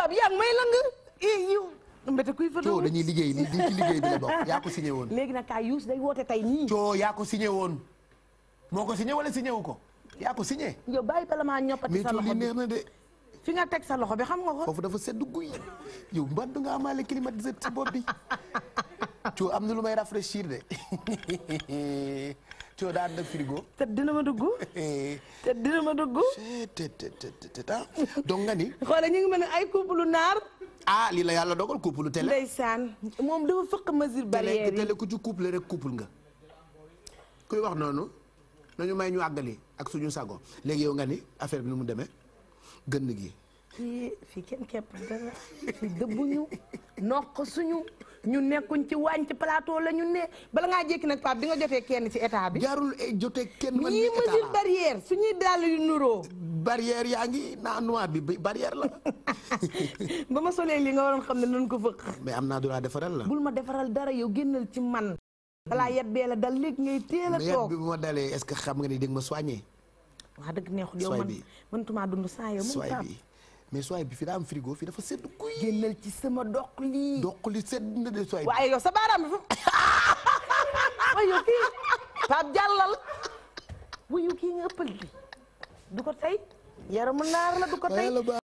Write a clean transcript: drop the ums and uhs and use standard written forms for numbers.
Pape yaa ngi may lang yow. mbete kuy fa coo dañuy liggéey li ci liggéey bi la bokk yaa ko signé woon. léegi nag kaay Youssou day woote tey nii. coo yaa ko signé woon moo ko signé wala signé wu ko yaa ko signé. yow bàyyi bala maa ñoppati sa loxo bi mais neex na de. fi nga teg sa loxo bi xam nga ko. foofu dafa sedd guy yow mbaa nga amaale climatiseur ci bopp bi coo am na lu may rafraîchir de coo daan def frigo. te dina ma dugg. te dina ma dugg. donc nga ni. xoolal ñu ngi mel ne ay couple naar. ah lii la yàlla dogal couple télé. ndeysaan moom dafa fëkk mesure barrière yi télé ku ci couple rek couple nga. kuy wax noonu nañu may ñu àggali ak suñu sago léegi yow nga ni affaire bi nu mu demee gënn gi. fii kenn képp dara fii dëbbuñu noq suñu ñu nekkuñ ci wàññ ci plateau la ñu ne bala ngaa jékki nag Pape di nga jotee kenn ci état bi. jaarul jotee kenn. man ñii mesure barrière suñuy dàll yu nuroo. barrière yaa ngi naa noir bi barrière la. ba ma solee li nga waroon xam ne nañ ko fëkk. mais am naa droit defaral la. bul ma defaral dara yow génnal ci man. balaa yet bee la dal léegi ngay teel a toog. yet bi bu ma dalee est-ce que xam nga ni dégg ma soigné. wax dëgg neexul yow man mëntumaa dund saa yow. soy bi mais soy bi fii daa am frigo fii dafa sedd kuy. génnal ci sama doq lii. doq li sedd na de soy bi. waaye yow sa baaraam bi fu. waaye yow kii Pape jàllal. wuyu kii nga ëppal bi du ko tey yaramu naar la du ko tey.